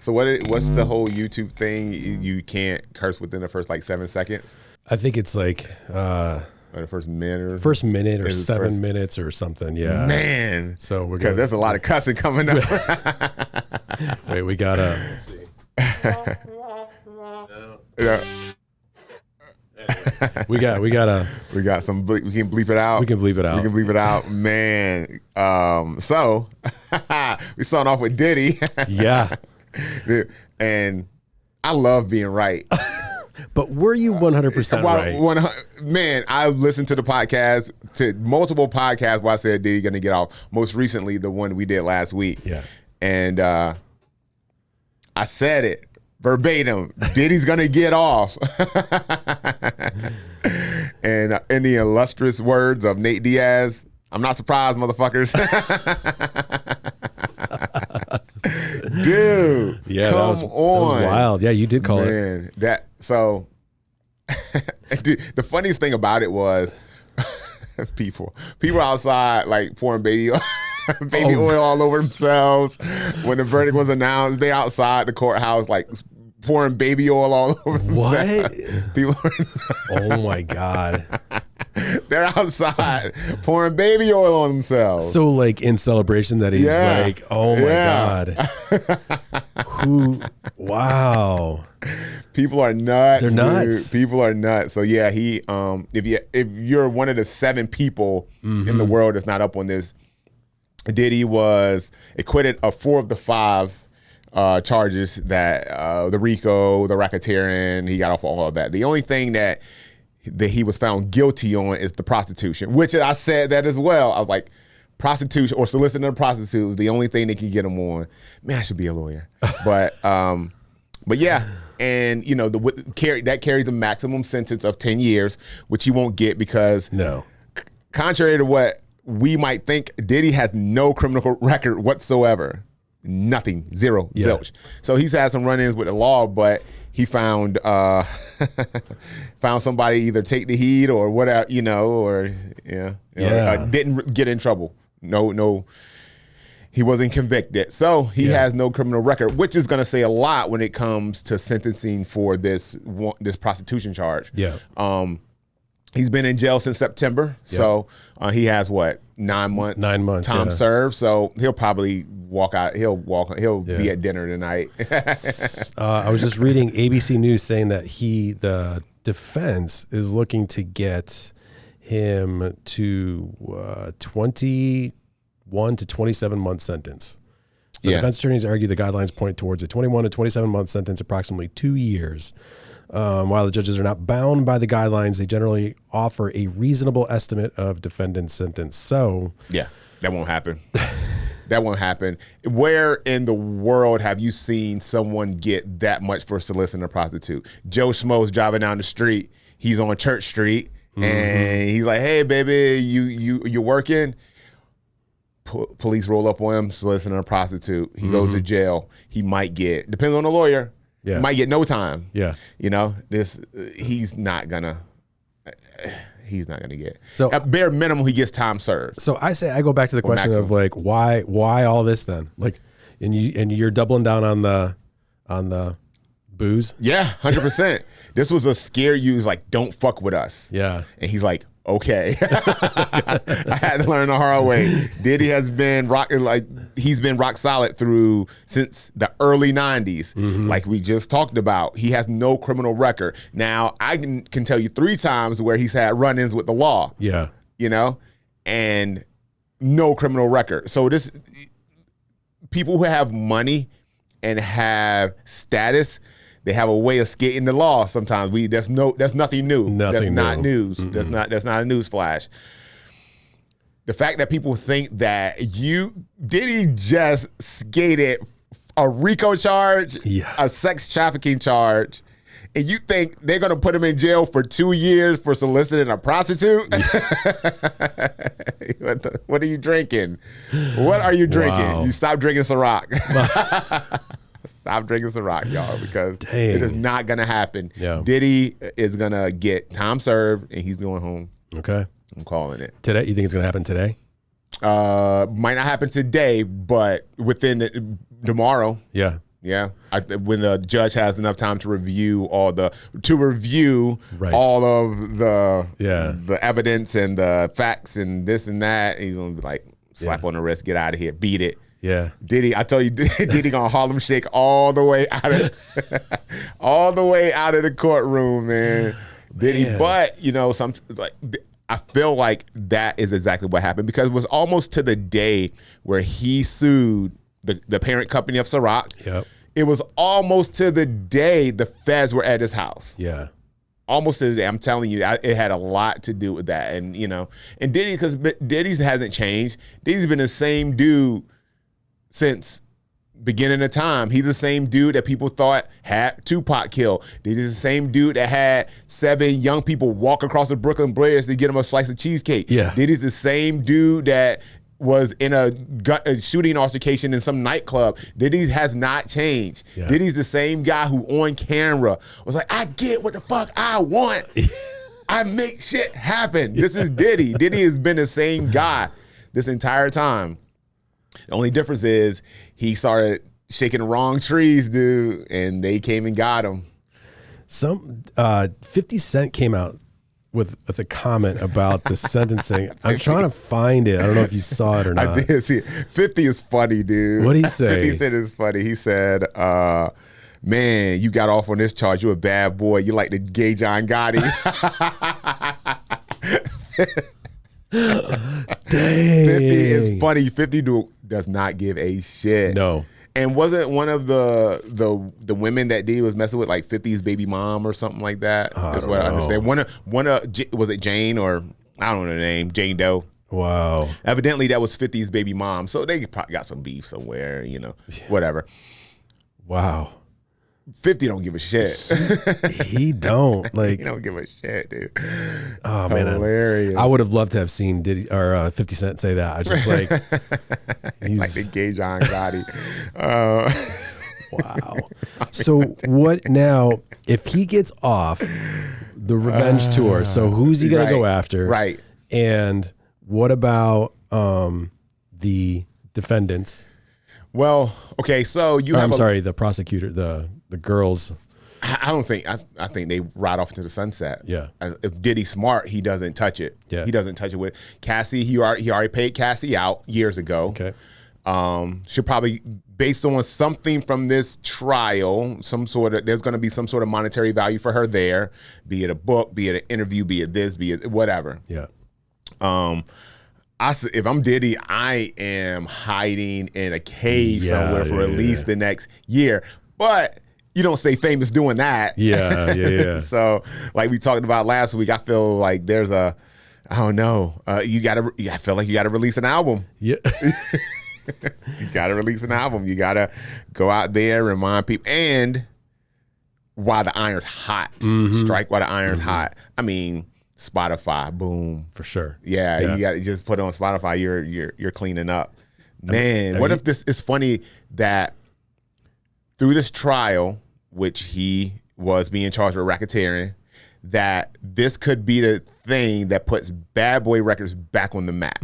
So what's the whole YouTube thing? You can't curse within the first like 7 seconds? I think it's like or the first minute or 7 minutes or something. Yeah, man. So we're because there's a lot of cussing coming up. Wait, we gotta. Let's see. Yeah. We got some we can bleep it out. We can bleep it out, man. So we started off with Diddy. Yeah. And I love being right. But were you 100% right? Man, I listened to the podcast, to multiple podcasts where I said Diddy gonna get off. Most recently, the one we did last week. Yeah. And I said it verbatim. Diddy's gonna get off. And in the illustrious words of Nate Diaz, I'm not surprised, motherfuckers. Dude, yeah, come that was wild. Yeah, you did call it. So, dude, the funniest thing about it was people outside like pouring baby oil all over themselves. When the verdict was announced, they outside the courthouse like pouring baby oil all over themselves. What? People Oh my God. They're outside pouring baby oil on themselves. So like in celebration that he's like, oh my God. Wow. People are nuts. They're nuts. Dude. People are nuts. So yeah, he if you're one of the 7 people in the world that's not up on this, Diddy was acquitted of 4 of the 5 charges that the RICO, the racketeering, he got off all of that. The only thing that he was found guilty on is the prostitution, which I said that as well. I was like, prostitution or soliciting a prostitute is the only thing they can get him on. Man, I should be a lawyer. But yeah, and you know that carries a maximum sentence of 10 years, which he won't get because contrary to what we might think, Diddy has no criminal record whatsoever. Nothing, zero, zilch. So he's had some run-ins with the law, but he found somebody either take the heat or whatever, or didn't get in trouble. No, he wasn't convicted. So he has no criminal record, which is going to say a lot when it comes to sentencing for this prostitution charge. Yeah. He's been in jail since September, so he has 9 months? 9 months time served. So he'll probably walk out. He'll be at dinner tonight. I was just reading ABC News saying that the defense is looking to get him to 21 to 27 month sentence. So defense attorneys argue the guidelines point towards a 21 to 27 month sentence, approximately 2 years. While the judges are not bound by the guidelines, they generally offer a reasonable estimate of defendant's sentence. So yeah, that won't happen. That won't happen. Where in the world have you seen someone get that much for soliciting a prostitute? Joe Schmo's driving down the street. He's on Church Street, and he's like, "Hey, baby, you working?" Police roll up on him soliciting a prostitute. He goes to jail. He might get, depends on the lawyer. Yeah. Might get no time. Yeah. He's not gonna get. So at bare minimum, he gets time served. So I go back to the question maximum. Of like, why all this then? Like, and you're doubling down on the booze? Yeah, 100%. This was a scare you. He's like, don't fuck with us. Yeah. And he's like, okay. I had to learn the hard way. Diddy has been he's been rock solid since the early 90s. Like we just talked about. He has no criminal record. Now, I can tell you 3 times where he's had run-ins with the law. Yeah. And no criminal record. So people who have money and have status, they have a way of skating the law sometimes. That's nothing new. That's not news. That's not a news flash. The fact that people think that Diddy just skated a RICO charge, a sex trafficking charge, and you think they're going to put him in jail for 2 years for soliciting a prostitute? What are you drinking? What are you drinking? Wow. You stop drinking Ciroc. Stop drinking Ciroc, y'all, because it is not going to happen. Yeah. Diddy is going to get time served, and he's going home. Okay. I'm calling it. Today? You think it's going to happen today? Might not happen today, but within tomorrow. Yeah. Yeah, when the judge has enough time to review all of the evidence and the facts and this and that, he's gonna be like, slap on the wrist, get out of here, beat it. Yeah, Diddy, I told you, Diddy gonna Harlem Shake all the way out of the courtroom, man. Diddy, man. But I feel like that is exactly what happened, because it was almost to the day where he sued the parent company of Ciroc. Yep. It was almost to the day the feds were at his house. Yeah. Almost to the day. I'm telling you, it had a lot to do with that. And, and Diddy, because Diddy's hasn't changed. Diddy's been the same dude since beginning of time. He's the same dude that people thought had Tupac killed. Diddy's the same dude that had 7 young people walk across the Brooklyn Bridge to get him a slice of cheesecake. Yeah. Diddy's the same dude that was in a shooting altercation in some nightclub. Diddy has not changed. Yeah. Diddy's the same guy who on camera was like, I get what the fuck I want. I make shit happen. This is Diddy. Diddy has been the same guy this entire time. The only difference is he started shaking the wrong trees, dude, and they came and got him. 50 Cent came out with a comment about the sentencing. I'm trying to find it. I don't know if you saw it or not. I did see it. 50 is funny, dude. What'd he say? 50 Cent is funny. He said, man, you got off on this charge. You're a bad boy. You like the gay John Gotti. Dang. 50 is funny. 50 does not give a shit. No. And wasn't one of the women that Diddy was messing with like 50's baby mom or something like that? That's what I understand. One of was it Jane, or I don't know the name, Jane Doe. Wow. Evidently that was 50's baby mom. So they probably got some beef somewhere, whatever. Wow. 50 don't give a shit. He don't. He don't give a shit, dude. Oh man, hilarious. I would have loved to have seen Diddy or 50 Cent say that. I just like he's like the gay John Gotti. Wow. So what now? If he gets off the revenge tour, so who's he gonna go after? Right. And what about the defendants? Well, okay, so the prosecutor, the girls. I don't think, I think they ride off into the sunset. Yeah. If Diddy's smart, he doesn't touch it. Yeah. He doesn't touch it with Cassie. He already paid Cassie out years ago. Okay. Should probably, based on something from this trial, there's going to be some sort of monetary value for her there, be it a book, be it an interview, be it this, be it whatever. Yeah. If I'm Diddy, I am hiding in a cave somewhere for at least the next year. But you don't stay famous doing that. Yeah. So, like we talked about last week, I feel like there's I don't know. I feel like you got to release an album. Yeah. You got to release an album. You got to go out there, remind people, and while the iron's hot, strike while the iron's hot. I mean, Spotify, boom, for sure. Yeah, you got to just put it on Spotify. You're cleaning up, man. What if this is funny that through this trial, which he was being charged with racketeering, that this could be the thing that puts Bad Boy Records back on the map.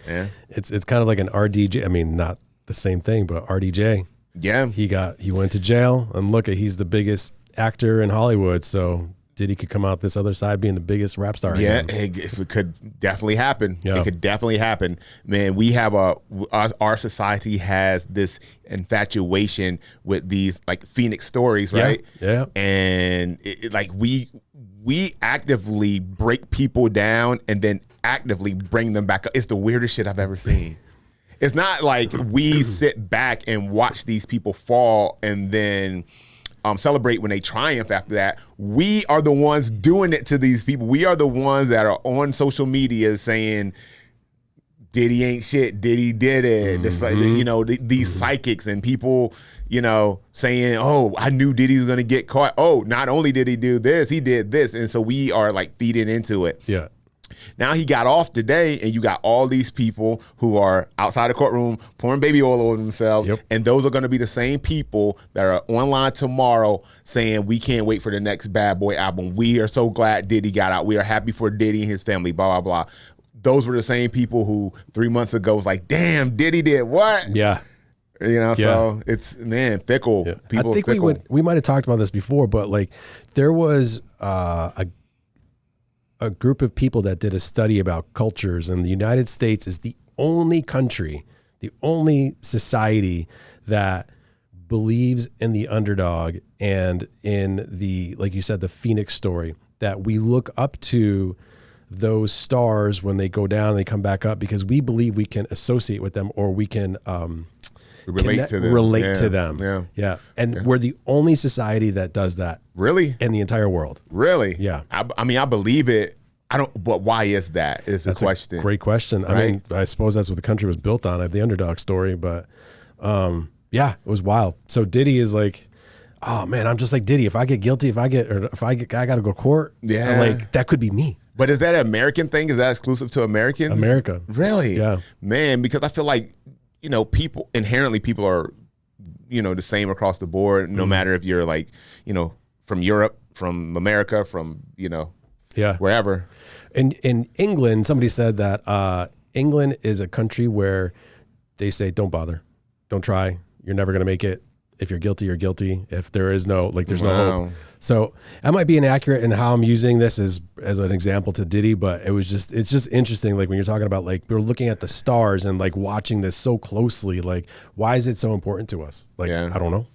Yeah, it's kind of like an RDJ. I mean, not the same thing, but RDJ. Yeah, he went to jail, and he's the biggest actor in Hollywood, so Diddy could come out this other side being the biggest rap star. Yeah, it could definitely happen. Yeah. It could definitely happen. Man, we have our society has this infatuation with these like Phoenix stories, right? Yeah. And we actively break people down and then actively bring them back up. It's the weirdest shit I've ever seen. It's not like we sit back and watch these people fall and then celebrate when they triumph after that. We are the ones doing it to these people. We are the ones that are on social media saying, Diddy ain't shit, Diddy did it. It's like, these psychics and people, saying, oh, I knew Diddy was going to get caught. Oh, not only did he do this, he did this. And so we are like feeding into it. Yeah. Now he got off today, and you got all these people who are outside the courtroom pouring baby oil over themselves. Yep. And those are going to be the same people that are online tomorrow saying, we can't wait for the next Bad Boy album. We are so glad Diddy got out. We are happy for Diddy and his family, blah, blah, blah. those were the same people who 3 months ago was like, damn, Diddy did what? Yeah. You know, so it's, man, fickle. Yeah. People I think fickle. we might have talked about this before, but like there was a group of people that did a study about cultures, and the United States is the only country, the only society that believes in the underdog and in the, like you said, the Phoenix story, that we look up to those stars when they go down and they come back up because we believe we can associate with them, or we can relate to them. Yeah. And we're the only society that does that. Really? In the entire world. Really? Yeah. I mean, I believe it. I don't, but why is that? Is the question. Great question. Right? I mean, I suppose that's what the country was built on, the underdog story, but yeah, it was wild. So Diddy is like, oh man, I'm just like Diddy. If I get guilty, I got to go to court. Yeah. Like that could be me. But is that an American thing? Is that exclusive to Americans? America. Really? Yeah. Man, because I feel like, you know, people are, you know, the same across the board, no matter if you're like, you know, from Europe, from America, from, you know, wherever. In England, somebody said that England is a country where they say, don't bother, don't try. You're never going to make it. If you're guilty, you're guilty. If there is no, like, there's no hope. So that might be inaccurate in how I'm using this as an example to Diddy, but it's just interesting. Like when you're talking about, like, we're looking at the stars and like watching this so closely, like, why is it so important to us? Like, I don't know.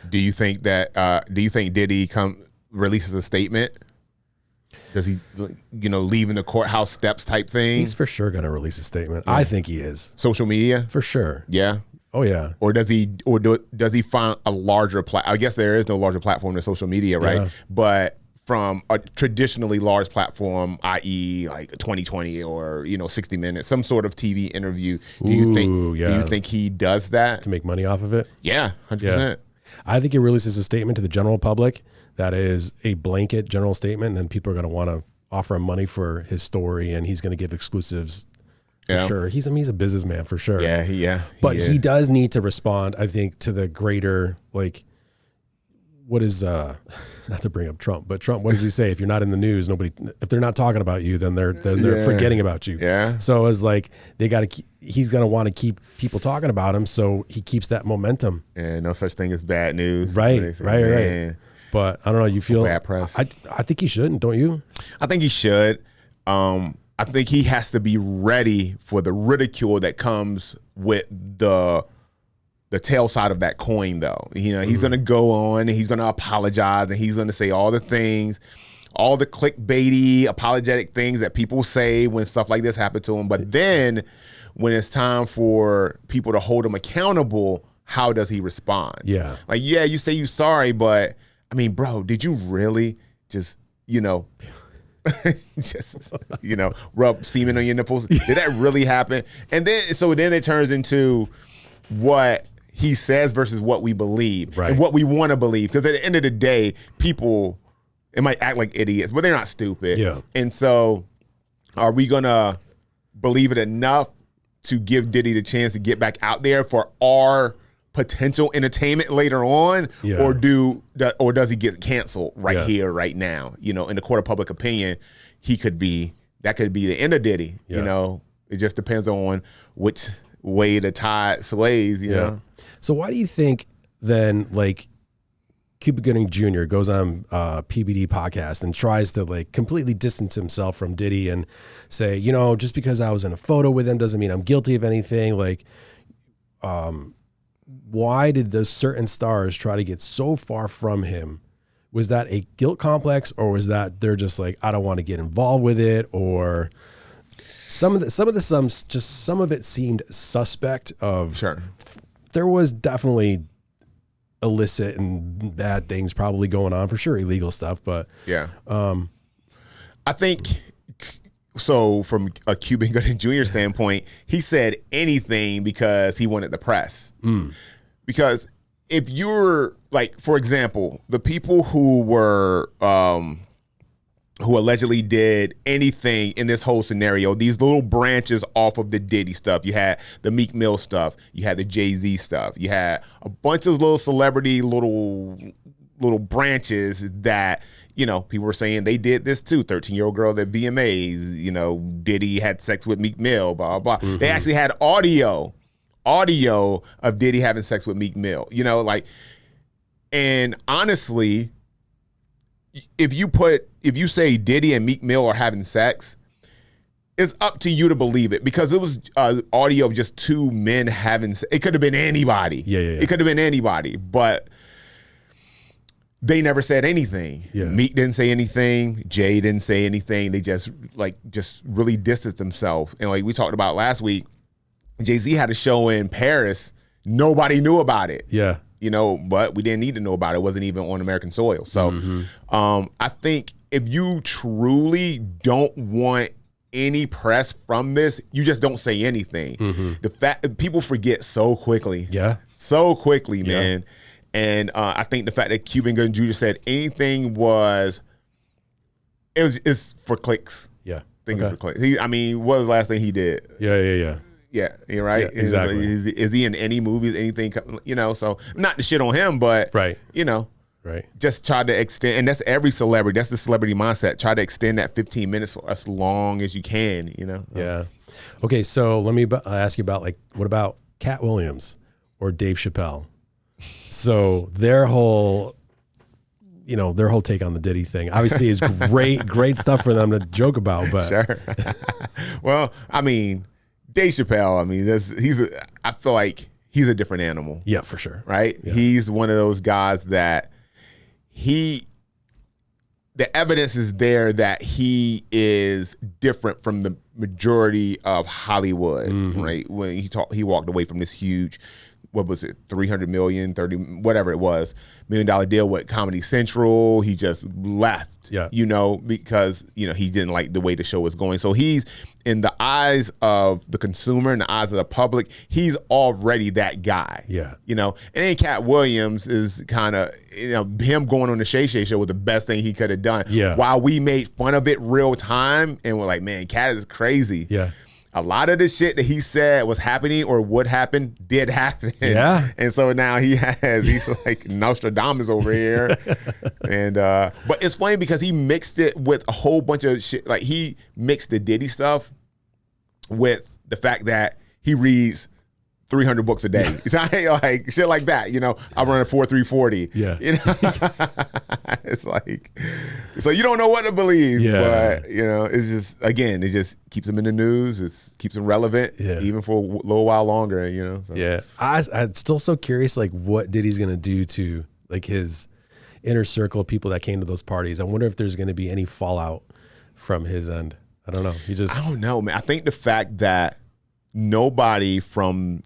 Do you think Diddy releases a statement? Does he, you know, leaving the courthouse steps type thing? He's for sure going to release a statement. I think he is. Social media? For sure. Yeah. Oh yeah. Or does he find a larger I guess there is no larger platform than social media, right? Yeah. But from a traditionally large platform, i.e. like 2020 or, you know, 60 Minutes, some sort of TV interview, do you think he does that to make money off of it? Yeah, 100%. I think he releases a statement to the general public that is a blanket general statement, and people are going to want to offer him money for his story, and he's going to give exclusives. For sure. He's a businessman for sure. Yeah. But he does need to respond, I think, to the greater, like, what is, not to bring up Trump, but Trump, what does he say? If you're not in the news, if they're not talking about you, then they're forgetting about you. Yeah. So it's like, he's going to want to keep people talking about him. So he keeps that momentum. Yeah. No such thing as bad news. Right. But I don't know. You feel bad press. I think he shouldn't, don't you? I think he should. I think he has to be ready for the ridicule that comes with the tail side of that coin, though. You know, he's going to go on and he's going to apologize and he's going to say all the things, all the clickbaity, apologetic things that people say when stuff like this happens to him. But then when it's time for people to hold him accountable, how does he respond? Yeah. Like, yeah, you say you're sorry, but I mean, bro, did you really just, you know, just, you know, rub semen on your nipples? Did that really happen? And then it turns into what he says versus what we believe, and what we want to believe. Because at the end of the day, people, it might act like idiots, but they're not stupid. Yeah. And so are we gonna believe it enough to give Diddy the chance to get back out there for our potential entertainment later on, or does he get canceled here, right now? You know, in the court of public opinion, that could be the end of Diddy. You know, it just depends on which way the tide sways. You know. So why do you think then, like, Cuba Gooding Jr. goes on PBD podcast and tries to, like, completely distance himself from Diddy and say, you know, just because I was in a photo with him doesn't mean I'm guilty of anything. Like, why did those certain stars try to get so far from him? Was that a guilt complex, or was that they're just like, I don't want to get involved with it? Or some of it seemed suspect of. Sure. There was definitely illicit and bad things probably going on, for sure, illegal stuff, but I think so. From a Cuba Gooding Jr. standpoint, he said anything because he wanted the press. Because if you're, like, for example, the people who were who allegedly did anything in this whole scenario, these little branches off of the Diddy stuff. You had the Meek Mill stuff. You had the Jay-Z stuff. You had a bunch of little celebrity little branches that, you know, people were saying they did this too. 13-year-old girl at VMAs, you know, Diddy had sex with Meek Mill, blah, blah, blah. They actually had audio of Diddy having sex with Meek Mill, you know, like, and honestly, if you say Diddy and Meek Mill are having sex, it's up to you to believe it, because it was audio of just two men having sex. It could have been anybody. Yeah. It could have been anybody, but they never said anything. Yeah. Meek didn't say anything. Jay didn't say anything. They just really distanced themselves. And like we talked about last week, Jay-Z had a show in Paris. Nobody knew about it. Yeah. You know, but we didn't need to know about it. It wasn't even on American soil. So I think if you truly don't want any press from this, you just don't say anything. The fact people forget so quickly. Yeah. So quickly, man. And I think the fact that Cuban Gooding Jr. said anything it's for clicks. Yeah. I think it's for clicks. What was the last thing he did? Yeah. Yeah, you're right. Yeah, exactly. Is he in any movies, anything, you know, so not to shit on him, but, you know, just try to extend, and that's every celebrity, that's the celebrity mindset, try to extend that 15 minutes for as long as you can, you know? Yeah. Okay, so let me ask you about, like, what about Cat Williams or Dave Chappelle? So their whole take on the Diddy thing, obviously, is great stuff for them to joke about, but. Sure. Well, I mean, Dave Chappelle, I feel like he's a different animal. Yeah, for sure. Right? Yeah. He's one of those guys that the evidence is there that he is different from the majority of Hollywood, right? When he walked away from this huge, what was it, 300 million, 30, whatever it was, $1 million deal with Comedy Central. He just left, you know, because, you know, he didn't like the way the show was going. So he's, in the eyes of the consumer, in the eyes of the public, he's already that guy. Yeah. You know, and then Cat Williams is kind of, you know, him going on the Shay Shay show was the best thing he could have done. Yeah. While we made fun of it real time and we're like, man, Cat is crazy. Yeah. A lot of the shit that he said was happening or would happen did happen. Yeah. And so now he's like Nostradamus over here. And but it's funny because he mixed it with a whole bunch of shit. Like he mixed the Diddy stuff with the fact that he reads 300 books a day. It's like shit like that, you know. I run a 4.340. Yeah. You know? It's like, so you don't know what to believe. Yeah. But, you know, it's just, again, it just keeps him in the news. It keeps him relevant, even for a little while longer, you know. So. Yeah. I'm still so curious, like, what Diddy's going to do to, like, his inner circle of people that came to those parties. I wonder if there's going to be any fallout from his end. I don't know. I don't know, man. I think the fact that nobody from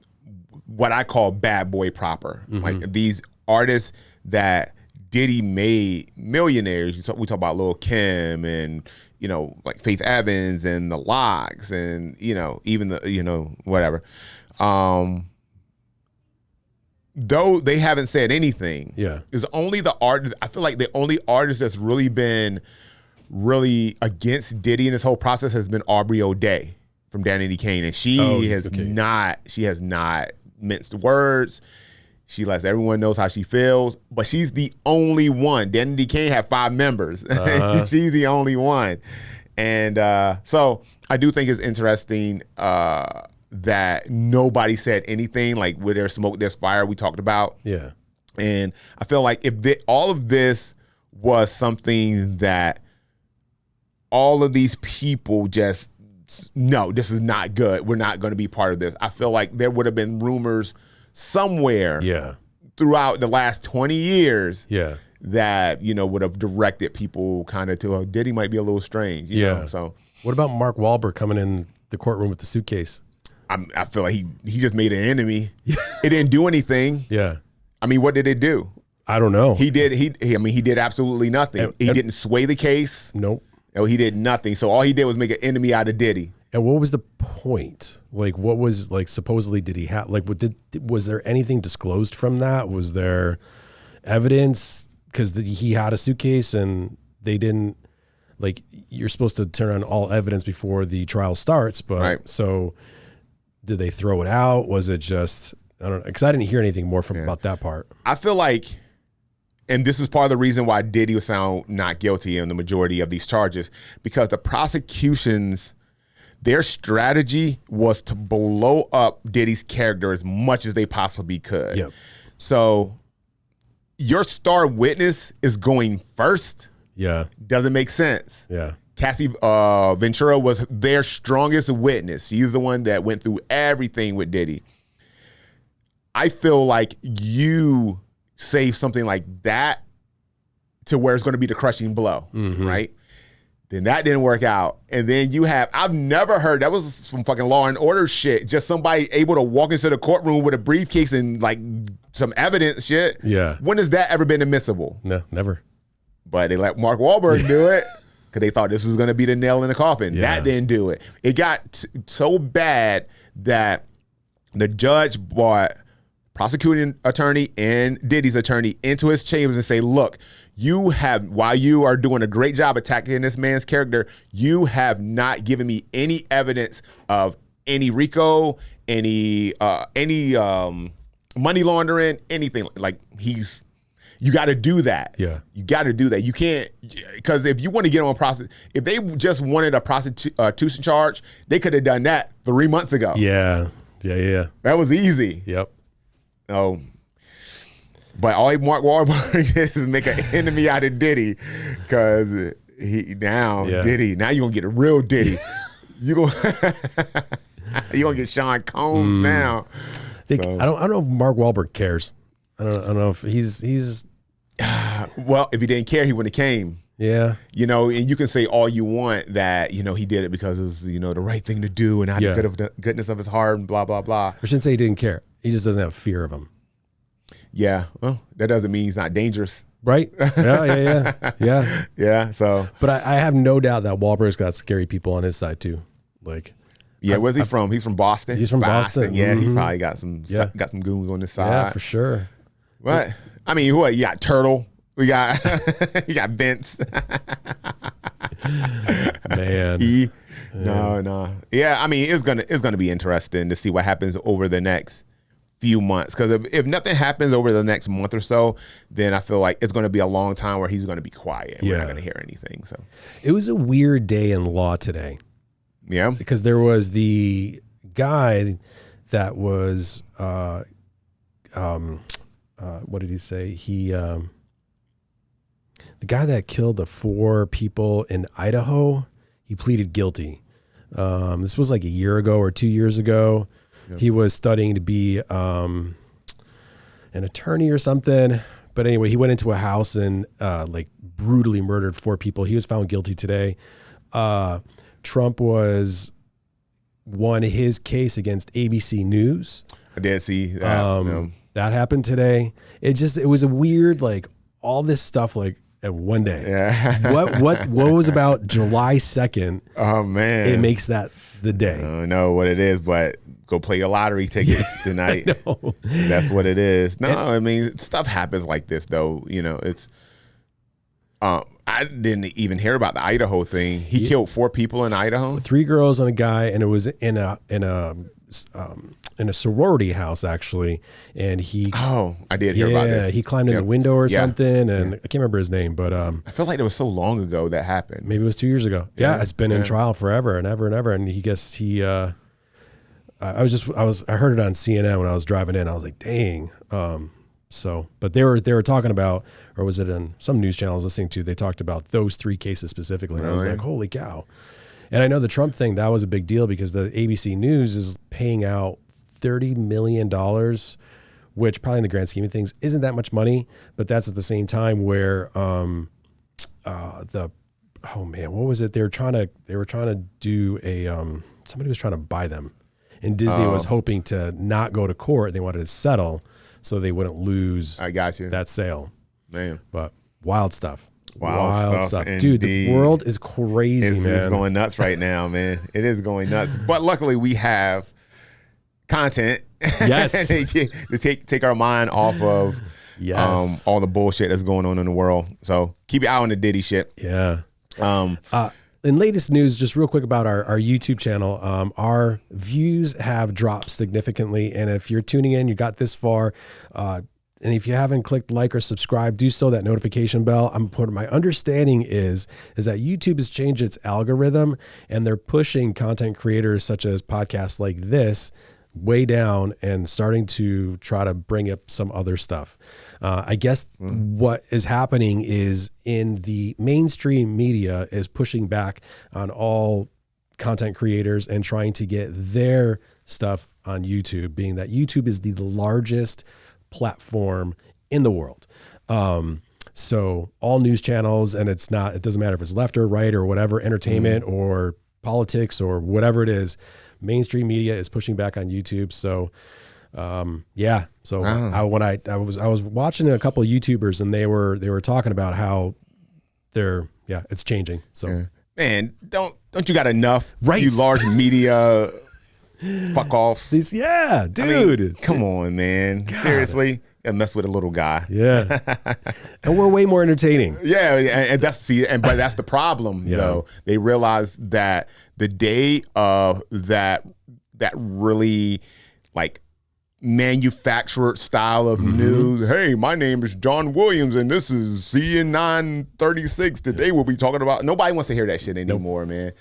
what I call bad boy proper, like these artists that Diddy made millionaires. We talk about Lil' Kim and, you know, like Faith Evans and the Lox and, you know, even the, you know, whatever. Though they haven't said anything. Yeah. It's only the artist. I feel like the only artist that's really been against Diddy in this whole process has been Aubrey O'Day from Danity Kane. And she has not minced words. She lets everyone knows how she feels, but she's the only one. Danity Kane had 5 members. She's the only one. And so I do think it's interesting that nobody said anything. Like where there's smoke, there's fire, we talked about. Yeah. And I feel like if all of this was something that all of these people just, no, this is not good. We're not going to be part of this. I feel like there would have been rumors somewhere throughout the last 20 years that, you know, would have directed people kind of to, Diddy might be a little strange. You know? So what about Mark Wahlberg coming in the courtroom with the suitcase? I feel like he just made an enemy. It didn't do anything. Yeah. I mean, what did it do? I don't know. He did absolutely nothing. He didn't sway the case. Nope. No, he did nothing. So all he did was make an enemy out of Diddy. And what was the point? Like, what was, like, supposedly did he have, like, was there anything disclosed from that? Was there evidence? Because he had a suitcase and they didn't, like, you're supposed to turn on all evidence before the trial starts. But so did they throw it out? Was it just, I don't know, because I didn't hear anything more about that part. I feel like and this is part of the reason why Diddy was found not guilty in the majority of these charges, because the prosecution's, their strategy was to blow up Diddy's character as much as they possibly could. Yep. So your star witness is going first. Yeah. Doesn't make sense. Yeah. Cassie Ventura was their strongest witness. She's the one that went through everything with Diddy. I feel like you say something like that to where it's going to be the crushing blow, right? Then that didn't work out. And then you have, I've never heard, that was some fucking Law and Order shit. Just somebody able to walk into the courtroom with a briefcase and like some evidence shit. Yeah. When has that ever been admissible? No, never. But they let Mark Wahlberg do it because they thought this was going to be the nail in the coffin. Yeah. That didn't do it. It got so bad that the judge brought prosecuting attorney and Diddy's attorney into his chambers and say, look, you have, while you are doing a great job attacking this man's character, you have not given me any evidence of any RICO, any money laundering, anything. Like you got to do that. Yeah. You got to do that. You can't, because if you want to get on if they just wanted a prostitution charge, they could have done that 3 months ago. Yeah. Yeah. That was easy. Yep. Oh, but all Mark Wahlberg is make an enemy out of Diddy, because Diddy, now you're gonna get a real Diddy. you gonna get Sean Combs now. I don't know if Mark Wahlberg cares. I don't know if he's well, if he didn't care, he wouldn't have came. Yeah. You know, and you can say all you want that, you know, he did it because it was, the right thing to do and out of the goodness of his heart and blah, blah, blah. I shouldn't say he didn't care. He just doesn't have fear of him. Yeah. Well, that doesn't mean he's not dangerous. Right? Yeah. Yeah. So. But I have no doubt that Wahlberg's got scary people on his side too. Like. Yeah, where's he from? He's from Boston. He's from Boston. Yeah, he probably got some goons on his side. Yeah, for sure. What? I mean, who? You got Turtle. We got you got Vince. Man. No. Yeah, I mean, it's gonna be interesting to see what happens over the next few months. Because if nothing happens over the next month or so, then I feel like it's gonna be a long time where he's gonna be quiet and we're not gonna hear anything. So it was a weird day in law today. Yeah. Because there was the guy that was what did he say? The guy that killed the 4 people in Idaho, he pleaded guilty. This was like a year ago or 2 years ago. Yep. He was studying to be an attorney or something. But anyway, he went into a house and like brutally murdered 4 people. He was found guilty today. Trump won his case against ABC News. I did see that. That happened today. It was a weird, like, all this stuff like at one day. Yeah. What was about July 2nd? Oh man. It makes that the day. I don't know what it is, but go play your lottery tickets tonight. That's what it is. No, I mean, stuff happens like this though. You know, it's I didn't even hear about the Idaho thing. He killed 4 people in Idaho. 3 girls and a guy, and it was in a sorority house actually. And I did hear about this. He climbed in the window or something, and I can't remember his name, but I feel like it was so long ago that happened. Maybe it was 2 years ago. Yeah, it's been in trial forever and ever and ever. And I heard it on CNN when I was driving in. I was like, dang. But they were talking about, or was it in some news channel I was listening to, they talked about those 3 cases specifically. And I was like, holy cow. And I know the Trump thing, that was a big deal because the ABC News is paying out $30 million, which probably in the grand scheme of things isn't that much money, but that's at the same time where what was it? They were trying to do somebody was trying to buy them, and Disney was hoping to not go to court. They wanted to settle so they wouldn't lose that sale. Man. But wild stuff. Wild stuff. Dude, the world is crazy, man. It's going nuts right now, man. It is going nuts. But luckily we have content. Yes. to take our mind off of all the bullshit that's going on in the world. So keep your eye on the Diddy shit. Yeah. In latest news, just real quick about our YouTube channel, our views have dropped significantly. And if you're tuning in, you got this far, And if you haven't clicked like or subscribe, do so, that notification bell. My understanding is that YouTube has changed its algorithm, and they're pushing content creators such as podcasts like this way down and starting to try to bring up some other stuff. I guess what is happening is in the mainstream media is pushing back on all content creators and trying to get their stuff on YouTube, being that YouTube is the largest platform in the world. So all news channels, and it doesn't matter if it's left or right or whatever, entertainment or politics or whatever it is, mainstream media is pushing back on YouTube. So, yeah. So I was watching a couple of YouTubers, and they were talking about how it's changing. So, man, don't you got enough? Right. You large media fuck offs. Dude. I mean, come on, man. God. Seriously. Mess with a little guy. Yeah. And we're way more entertaining. Yeah. And but that's the problem though. They realize that the day of that really like manufactured style of news. Hey, my name is John Williams and this is CN 936. Today we'll be talking about, nobody wants to hear that shit anymore, man.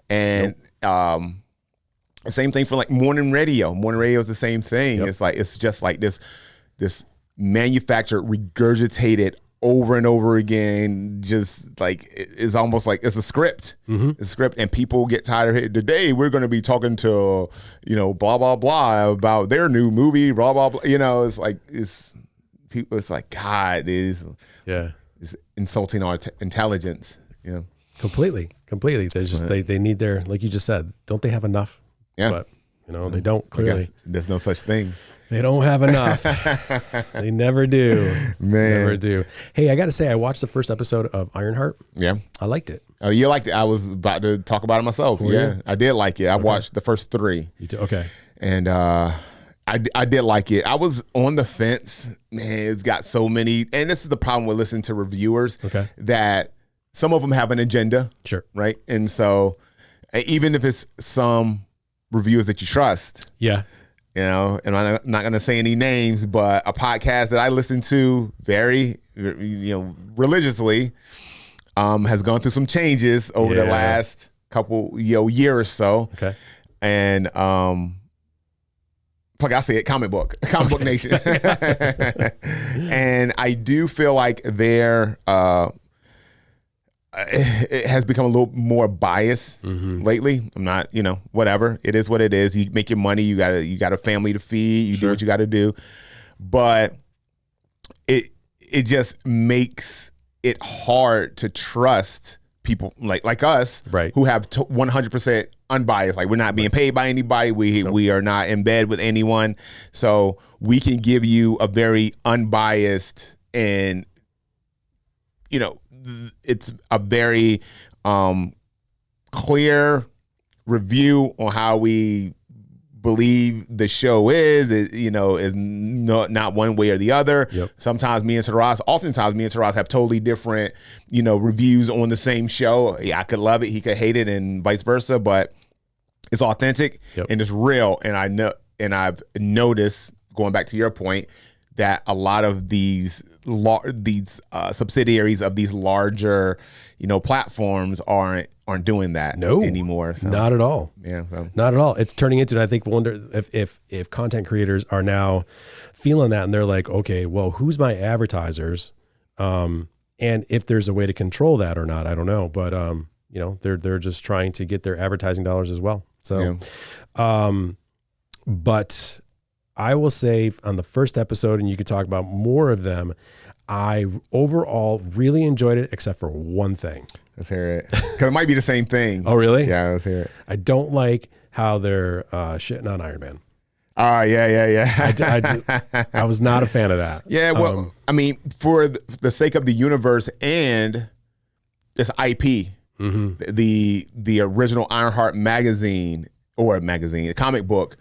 And same thing for like morning radio. Morning radio is the same thing. It's just like this manufactured, regurgitated over and over again, just like it's almost like it's a script. It's a script, and people get tired of it. Today we're going to be talking to blah blah blah about their new movie, blah blah blah. It's like people. It's like God is insulting our intelligence. Completely. There's just they need their, like you just said. Don't they have enough? Yeah, but they don't, clearly. There's no such thing. They don't have enough. They never do. Man. Never do. Hey, I got to say, I watched the first episode of Ironheart. Yeah. I liked it. Oh, you liked it? I was about to talk about it myself. Yeah. I did like it. I watched the first 3. You too? Okay. And I did like it. I was on the fence. Man, it's got so many. And this is the problem with listening to reviewers. Okay. That some of them have an agenda. Sure. Right? And so even if it's some reviewers that you trust. Yeah. And I'm not going to say any names, but a podcast that I listen to very, religiously, has gone through some changes over the last couple, year or so. Okay. And, I say it, Comic Book Nation. And I do feel like it has become a little more biased lately. I'm not, whatever. It is what it is. You make your money. You got a family to feed. You do what you got to do. But it just makes it hard to trust people like us, right, who have 100% unbiased. Like, we're not being paid by anybody. We are not in bed with anyone. So we can give you a very unbiased and, it's a very clear review on how we believe the show is not one way or the other. Yep. Oftentimes me and Taras have totally different, reviews on the same show. Yeah, I could love it, he could hate it, and vice versa, but it's authentic and it's real. And I've noticed, going back to your point, that a lot of these subsidiaries of these larger, platforms aren't doing that anymore. So. Not at all. Yeah, so. Not at all. It's turning into, I think, wonder if content creators are now feeling that, and they're like, okay, well, who's my advertisers, and if there's a way to control that or not, I don't know. But they're just trying to get their advertising dollars as well. So, but I will say on the first episode, and you could talk about more of them, I overall really enjoyed it, except for one thing. Let's hear it. Because it might be the same thing. Oh, really? Yeah, let's hear it. I don't like how they're shitting on Iron Man. Yeah. I was not a fan of that. Yeah, well, for the sake of the universe and this IP, the original Ironheart magazine, a comic book,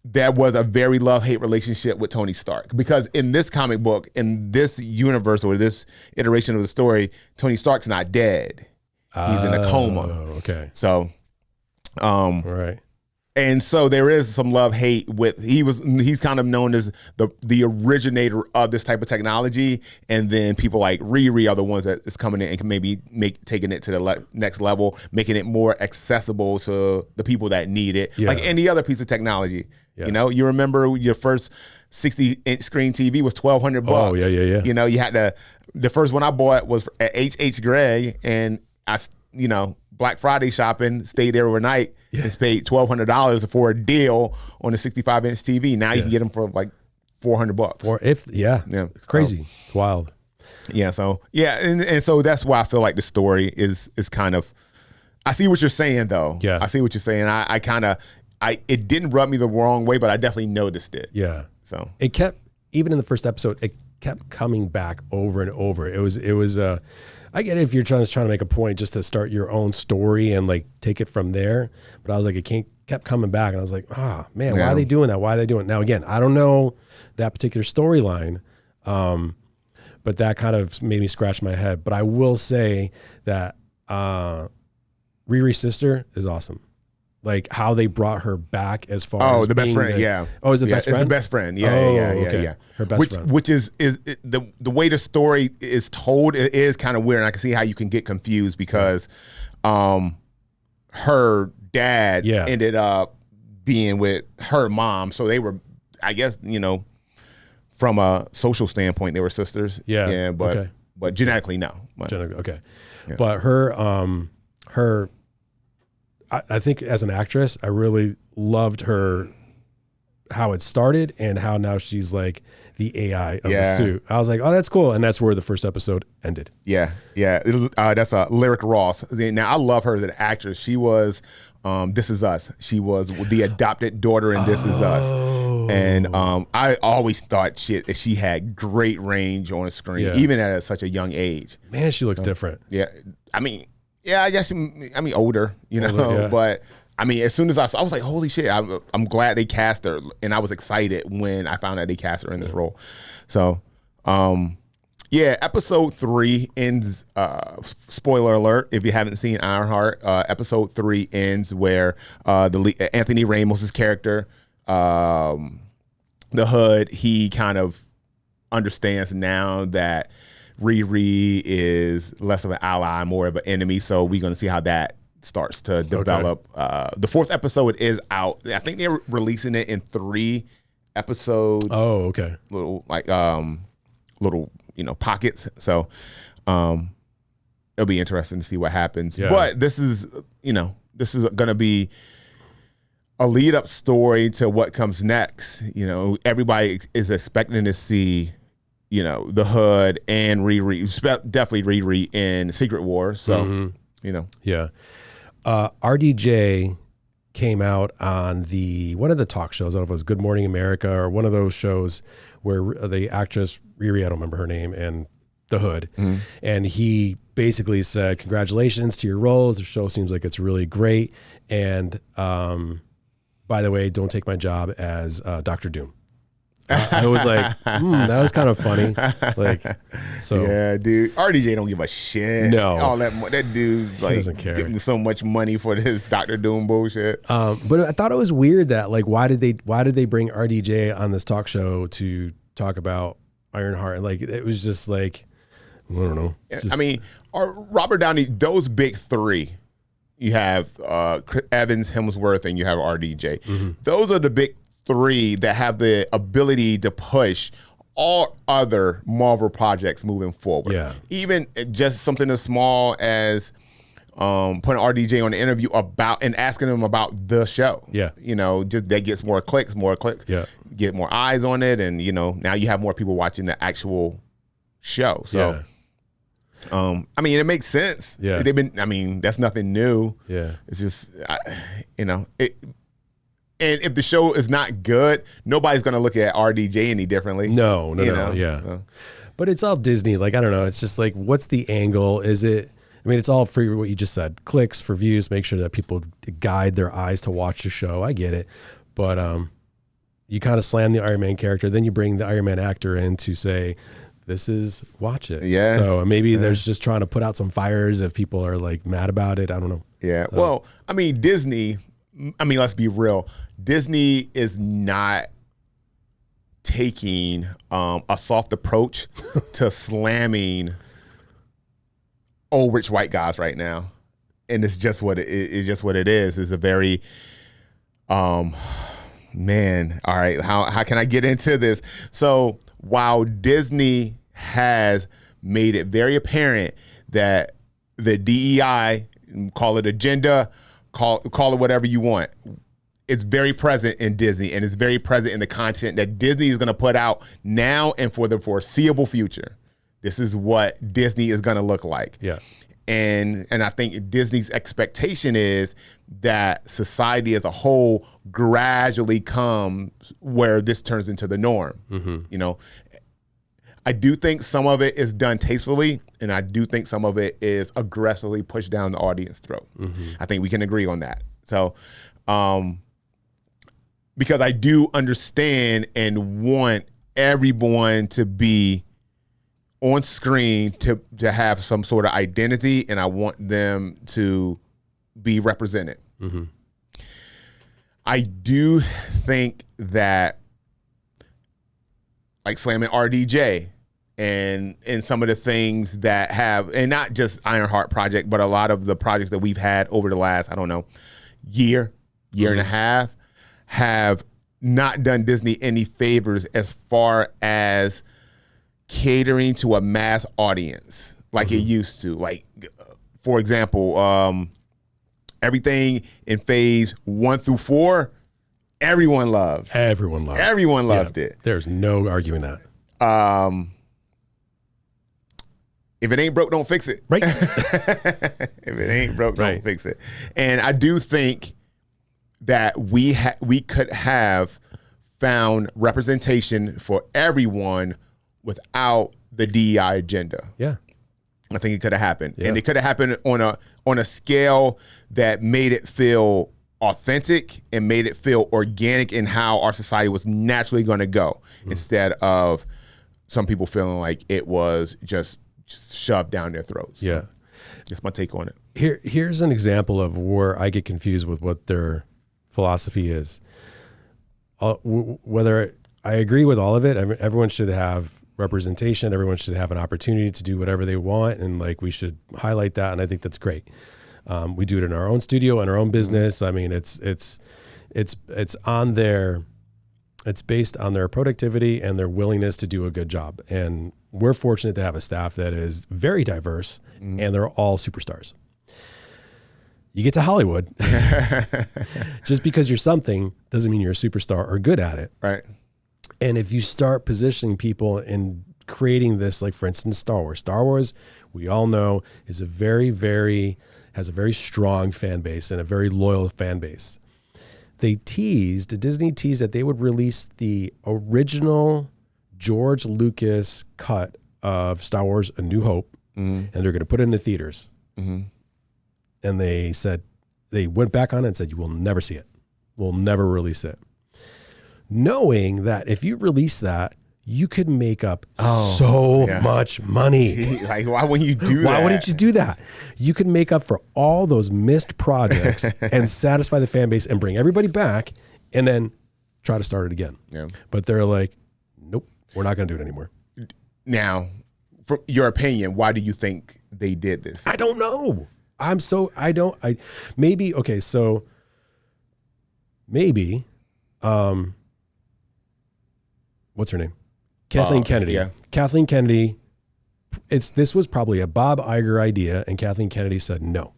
there was a very love-hate relationship with Tony Stark, because in this comic book, in this universe or this iteration of the story, Tony Stark's not dead. He's in a coma. Okay. So, right. And so there is some love-hate with, he's kind of known as the originator of this type of technology. And then people like Riri are the ones that is coming in and can maybe taking it to the next level, making it more accessible to the people that need it. Like any other piece of technology. You know, you remember your first 60-inch screen TV was $1,200. Oh, yeah. You know, you had the first one I bought was at H.H. Gregg, and Black Friday shopping, stayed there overnight, and paid $1,200 for a deal on a 65-inch TV. Now you can get them for like $400. Crazy. It's wild. Yeah. So and so that's why I feel like the story is kind of. I see what you're saying though. Yeah. I see what you're saying. It didn't rub me the wrong way, but I definitely noticed it. Yeah. So it kept, even in the first episode, it kept coming back over and over. It was I get it if you're trying to make a point just to start your own story and like take it from there. But I was like, kept coming back, and I was like, why are they doing that? Why are they doing it? Now, again, I don't know that particular storyline, but that kind of made me scratch my head. But I will say that Riri's sister is awesome. Like how they brought her back as far as the best friend, Oh, is it best friend? It's the best friend, yeah. Her best friend. Which is the way the story is told, it is kind of weird, and I can see how you can get confused because her dad ended up being with her mom, so they were, I guess, from a social standpoint, they were sisters. But genetically, no. Okay. Yeah. But her I think as an actress, I really loved her, how it started and how now she's like the AI of the suit. I was like, oh, that's cool. And that's where the first episode ended. Yeah. That's Lyric Ross. Now, I love her as an actress. She was This Is Us. She was the adopted daughter in This Is Us. And I always thought she had great range on screen, even at such a young age. Man, she looks different. Yeah. I guess, older, but as soon as I was like, holy shit, I'm glad they cast her. And I was excited when I found out they cast her in this role. So, episode 3 ends, spoiler alert, if you haven't seen Ironheart, episode 3 ends where Anthony Ramos' character, the Hood, he kind of understands now that Riri is less of an ally, more of an enemy. So we're going to see how that starts to develop. Okay. The 4th episode is out. I think they're releasing it in 3 episodes. Oh, okay. Little pockets. So it'll be interesting to see what happens. Yeah. But this is going to be a lead up story to what comes next. Everybody is expecting to see the Hood and Riri, definitely Riri in Secret Wars. So, RDJ came out on one of the talk shows. I don't know if it was Good Morning America or one of those shows where the actress Riri, I don't remember her name, and the Hood. Mm-hmm. And he basically said, congratulations to your roles. The show seems like it's really great. And by the way, don't take my job as Dr. Doom. I was like, that was kind of funny. Yeah, dude. RDJ don't give a shit. No, all that dude doesn't care. Giving so much money for this Dr. Doom bullshit. But I thought it was weird that why did they bring RDJ on this talk show to talk about Ironheart? It was just I don't know. Robert Downey, those big 3. You have Evans, Hemsworth, and you have RDJ. Mm-hmm. Those are the big 3 that have the ability to push all other Marvel projects moving forward. Yeah. Even just something as small as putting RDJ on an interview about and asking him about the show. Yeah. Just that gets more clicks, yeah. Get more eyes on it. And, now you have more people watching the actual show. So, it makes sense. Yeah. That's nothing new. Yeah. It's just, and if the show is not good, nobody's going to look at RDJ any differently. No. Yeah. So. But it's all Disney. I don't know. It's just what's the angle? Is it, it's all for what you just said. Clicks for views, make sure that people guide their eyes to watch the show. I get it. But you kind of slam the Iron Man character, then you bring the Iron Man actor in to say, watch it. Yeah. So maybe there's just trying to put out some fires if people are mad about it. I don't know. Yeah. Well, Disney, I mean, let's be real. Disney is not taking a soft approach to slamming old rich white guys right now, and it's just what it's just what it is. It's a very man. All right, how can I get into this? So while Disney has made it very apparent that the DEI, call it agenda, call it whatever you want, it's very present in Disney, and it's very present in the content that Disney is going to put out now and for the foreseeable future. This is what Disney is going to look like. Yeah. And I think Disney's expectation is that society as a whole gradually comes where this turns into the norm. Mm-hmm. You know, I do think some of it is done tastefully, and I do think some of it is aggressively pushed down the audience's throat. Mm-hmm. I think we can agree on that. So, because I do understand and want everyone to be on screen to have some sort of identity, and I want them to be represented. Mm-hmm. I do think that, like slamming RDJ and some of the things that have, and not just Ironheart Project, but a lot of the projects that we've had over the last, I don't know, year mm-hmm. and a half, have not done Disney any favors as far as catering to a mass audience like mm-hmm. it used to. Like, for example, everything in phase 1 through 4, everyone loved. Everyone loved it. There's no arguing that. If it ain't broke, don't fix it. Right. If it ain't broke, don't fix it. And I do think that we could have found representation for everyone without the DEI agenda. Yeah. I think it could have happened. Yeah. And it could have happened on a scale that made it feel authentic and made it feel organic in how our society was naturally going to go, instead of some people feeling like it was just shoved down their throats. Yeah. Just my take on it. Here's an example of where I get confused with what their philosophy is. Whether I agree with all of it, I mean, everyone should have representation. Everyone should have an opportunity to do whatever they want, and like we should highlight that. And I think that's great. We do it in our own studio and our own business. I mean, it's based on their productivity and their willingness to do a good job. And we're fortunate to have a staff that is very diverse, and they're all superstars. You get to Hollywood, just because you're something doesn't mean you're a superstar or good at it. Right. And if you start positioning people and creating this, like for instance, Star Wars, we all know has a very strong fan base and a very loyal fan base. Disney teased that they would release the original George Lucas cut of Star Wars A New Hope, and they're going to put it in the theaters. Mm-hmm. And they went back on it and said, you will never see it. We'll never release it. Knowing that if you release that, you could make up much money. Like, why wouldn't you do that? Why wouldn't you do that? You could make up for all those missed projects and satisfy the fan base and bring everybody back and then try to start it again. Yeah. But they're like, nope, we're not going to do it anymore. Now, from your opinion, why do you think they did this? I don't know. Maybe what's her name? Kathleen Kennedy. Yeah. Kathleen Kennedy. This was probably a Bob Iger idea, and Kathleen Kennedy said, nope,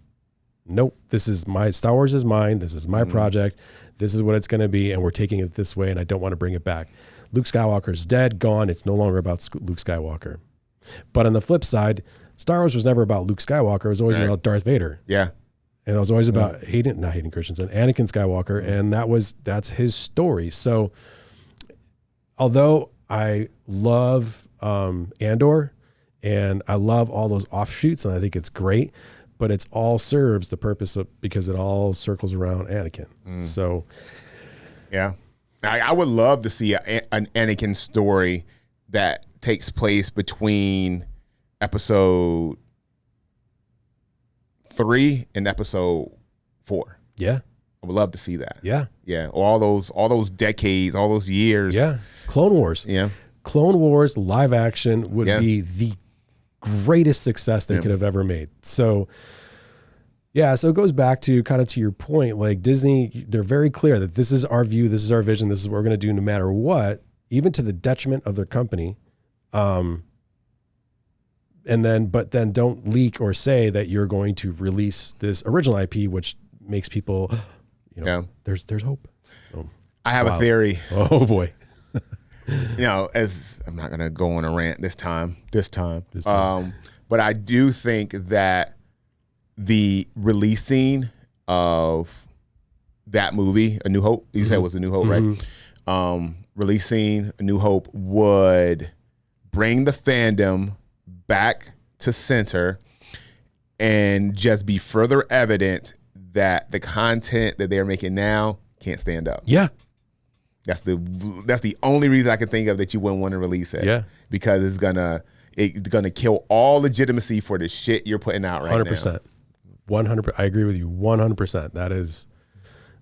this is Star Wars is mine. This is my project. This is what it's going to be, and we're taking it this way, and I don't want to bring it back. Luke Skywalker's dead, gone. It's no longer about Luke Skywalker. But on the flip side, Star Wars was never about Luke Skywalker. It was always about Darth Vader. Yeah. And it was always about Hayden Christensen, Anakin Skywalker, and that's his story. So although I love Andor and I love all those offshoots and I think it's great, but it's all serves the purpose of, because it all circles around Anakin. So yeah, I would love to see an Anakin story that takes place between episode 3 and episode 4. Yeah. I would love to see that. Yeah. Yeah. Or all those decades, all those years. Yeah. Clone Wars. Yeah. Clone Wars live action would be the greatest success they could have ever made. So, yeah, so it goes back to kind of to your point, like Disney, they're very clear that this is our view, this is our vision, this is what we're going to do no matter what, even to the detriment of their company. But then don't leak or say that you're going to release this original IP, which makes people, there's hope. I have a theory. Oh boy. As I'm not going to go on a rant this time. But I do think that the releasing of that movie, A New Hope, you said it was A New Hope, right? Releasing A New Hope would bring the fandom back to center and just be further evident that the content that they're making now can't stand up. Yeah. That's the only reason I can think of that you wouldn't want to release it. Yeah. Because it's gonna kill all legitimacy for the shit you're putting out right 100%. now. 100%. I agree with you 100%.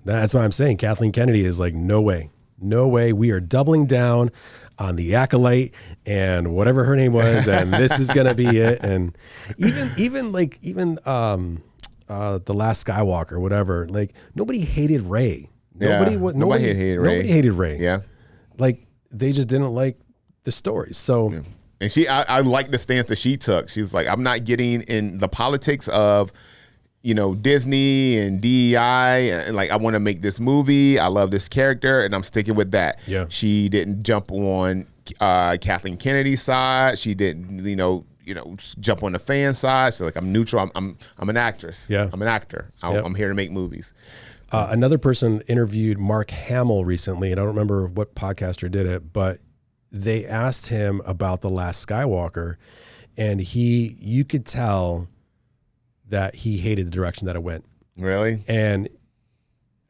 That's why I'm saying Kathleen Kennedy is like, no way. We are doubling down on the Acolyte and whatever her name was, and this is gonna be it. And even The Last Skywalker, whatever. Like nobody hated Rey. Nobody hated Rey. Yeah. Like they just didn't like the story. So and I like the stance that she took. She was like, I'm not getting in the politics of, Disney and DEI, and like, I want to make this movie. I love this character and I'm sticking with that. Yeah. She didn't jump on Kathleen Kennedy's side. She didn't, jump on the fan side. So like, I'm neutral. I'm an actress. Yeah. I'm an actor. I'm here to make movies. Another person interviewed Mark Hamill recently, and I don't remember what podcaster did it, but they asked him about The Last Skywalker, and you could tell that he hated the direction that it went. Really? And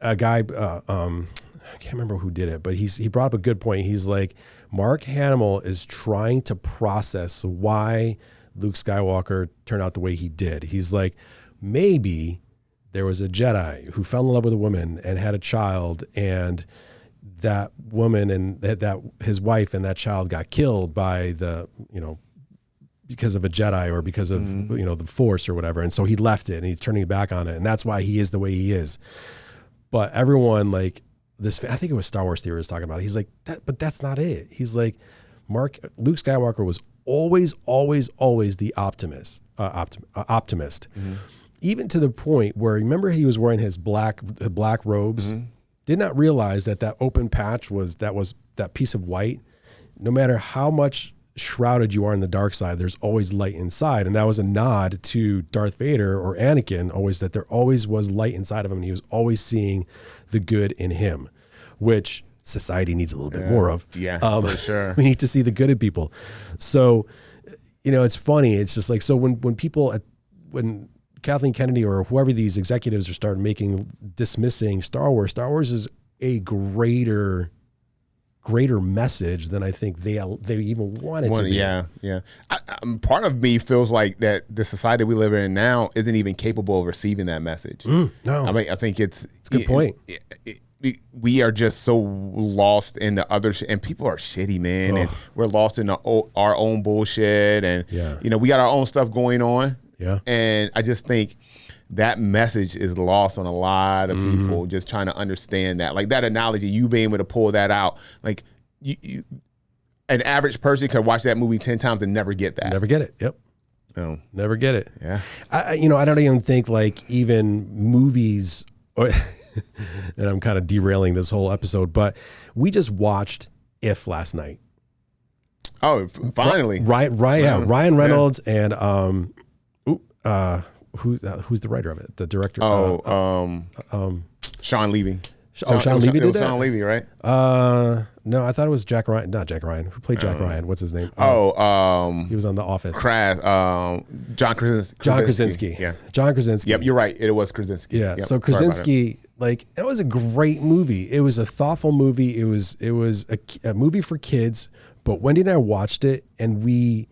a guy, I can't remember who did it, but he brought up a good point. He's like, Mark Hamill is trying to process why Luke Skywalker turned out the way he did. He's like, maybe there was a Jedi who fell in love with a woman and had a child, and that woman and that his wife and that child got killed by because of a Jedi or because of the Force or whatever, and so he left it and he's turning back on it, and that's why he is the way he is. But everyone like this, I think it was Star Wars theorists talking about it. He's like, but that's not it. He's like, Luke Skywalker was always the optimist. Even to the point where, remember, he was wearing his black robes, did not realize that open patch was that piece of white. No matter how much shrouded you are in the dark side, there's always light inside. And that was a nod to Darth Vader or Anakin, always, that there always was light inside of him. And he was always seeing the good in him, which society needs a little bit more of. Yeah, for sure. We need to see the good in people. So, it's funny. It's just like, so when Kathleen Kennedy or whoever these executives are starting dismissing Star Wars is a greater message than I think they even wanted to be. Yeah. Part of me feels like that the society we live in now isn't even capable of receiving that message. No, I mean, I think it's a good point. We are just so lost in the other and people are shitty, man. And we're lost in our own bullshit, and we got our own stuff going on. Yeah. And I just think that message is lost on a lot of people just trying to understand that. Like that analogy, you being able to pull that out, like an average person could watch that movie 10 times and never get that. Never get it. Yep. No. Never get it. Yeah. I don't even think like even movies, and I'm kind of derailing this whole episode, but we just watched If last night. Oh, finally. Ryan Reynolds and who's the writer of it? The director? Sean Levy. Sean Levy did that? Sean Levy, right? No, I thought it was Jack Ryan. Not Jack Ryan. Who played Jack Ryan? What's his name? He was on The Office. John Krasinski. John Krasinski. Yeah. John Krasinski. Yep, you're right. It was Krasinski. Yeah. Yep. So Krasinski, it was a great movie. It was a thoughtful movie. It was a movie for kids. But Wendy and I watched it, and we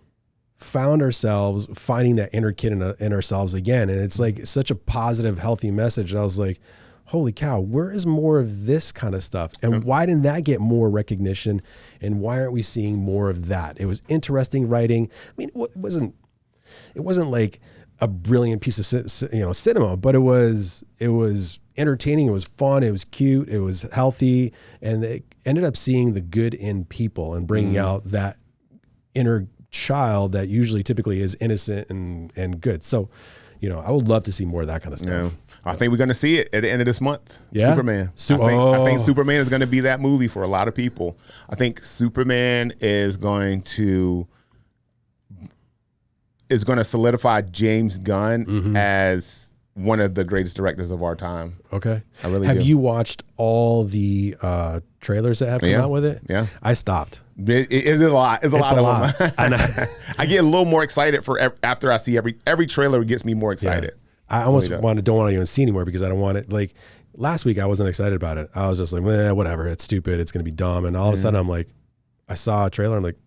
found ourselves finding that inner kid in ourselves again. And it's like such a positive, healthy message. And I was like, holy cow, where is more of this kind of stuff? And why didn't that get more recognition? And why aren't we seeing more of that? It was interesting writing. I mean, it wasn't like a brilliant piece of cinema, but it was entertaining. It was fun. It was cute. It was healthy. And they ended up seeing the good in people and bringing out that inner child that usually typically is innocent and good. So, I would love to see more of that kind of stuff. Yeah. I think we're going to see it at the end of this month. Yeah? Superman. I think Superman is going to be that movie for a lot of people. I think Superman is going to solidify James Gunn as one of the greatest directors of our time. Okay. I really Have do. you watched all the trailers that have come out with it? Yeah. I stopped. It's a lot. It's a lot of them. I get a little more excited after I see every trailer. Gets me more excited. Yeah. I almost don't want to even see anymore because I don't want it. Like last week, I wasn't excited about it. I was just like, whatever. It's stupid. It's going to be dumb. And all of a sudden, I'm like, I saw a trailer. I'm like,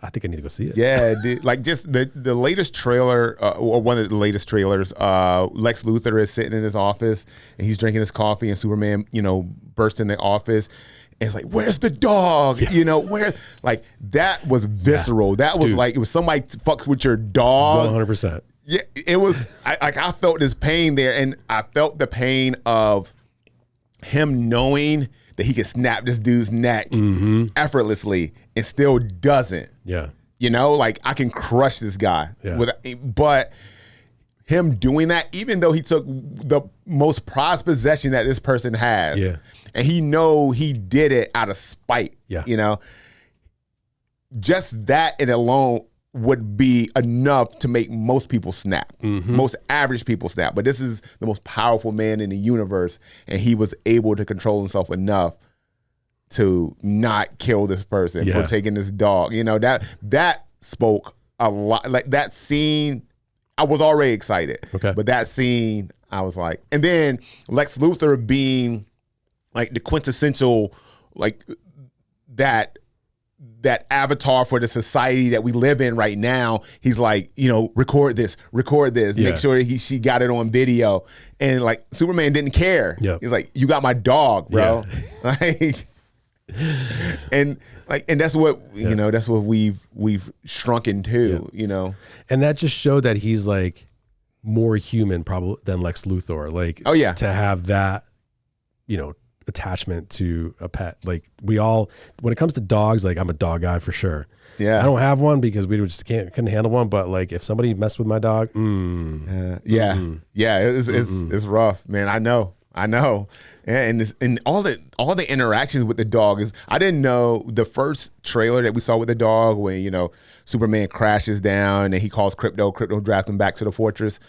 I think I need to go see it. Yeah, dude. Like just the latest trailer, or one of the latest trailers, Lex Luthor is sitting in his office and he's drinking his coffee and Superman, bursts in the office. And it's like, where's the dog? Yeah. Where? Like that was visceral. Yeah. That was like, it was somebody fucks with your dog. 100%. Yeah, it was. I felt this pain there, and I felt the pain of him knowing that he could snap this dude's neck effortlessly and still doesn't. Yeah. Like I can crush this guy. Yeah. But him doing that, even though he took the most prized possession that this person has, and he did it out of spite. Yeah. Just that and alone would be enough to make most people snap. Most average people snap. But this is the most powerful man in the universe, and he was able to control himself enough to not kill this person for taking this dog. That spoke a lot. Like that scene, I was already excited. Okay. But that scene, I was like, and then Lex Luthor being like the quintessential, like that avatar for the society that we live in right now. He's like, record this, make sure she got it on video. And like Superman didn't care. Yep. He's like, you got my dog, bro. And that's what that's what we've shrunken to, And that just showed that he's like more human probably than Lex Luthor. Like, to have that, attachment to a pet. Like we all, when it comes to dogs, like I'm a dog guy for sure. Yeah. I don't have one because we just couldn't handle one. But like if somebody messed with my dog, it's rough, man. I know. And all the interactions with the dog is, I didn't know the first trailer that we saw with the dog when, Superman crashes down and he calls Crypto drives him back to the fortress.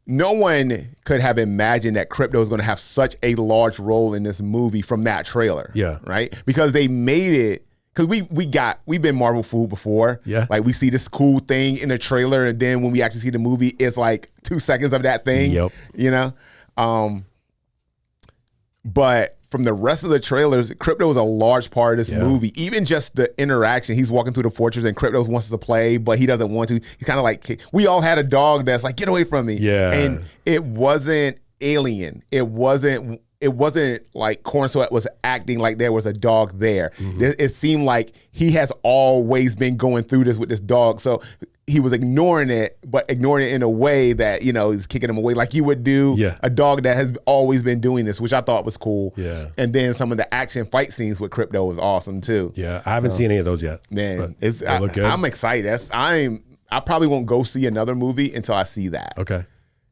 No one could have imagined that Crypto is going to have such a large role in this movie from that trailer. Yeah. Right? Because they made it, because we've been Marvel fooled before. Yeah. Like we see this cool thing in the trailer, and then when we actually see the movie, it's like 2 seconds of that thing. Yep. But from the rest of the trailers, Crypto is a large part of this movie. Even just the interaction. He's walking through the fortress and Crypto wants to play, but he doesn't want to. He's kind of like, we all had a dog that's like, get away from me. Yeah. And it wasn't alien. It wasn't like Corn Sweat was acting like there was a dog there. It seemed like he has always been going through this with this dog. So he was ignoring it, but ignoring it in a way that, is kicking him away like you would do a dog that has always been doing this, which I thought was cool. Yeah. And then some of the action fight scenes with Crypto was awesome too. Yeah. I haven't seen any of those yet. Man, they look good. I'm excited. I probably won't go see another movie until I see that. Okay.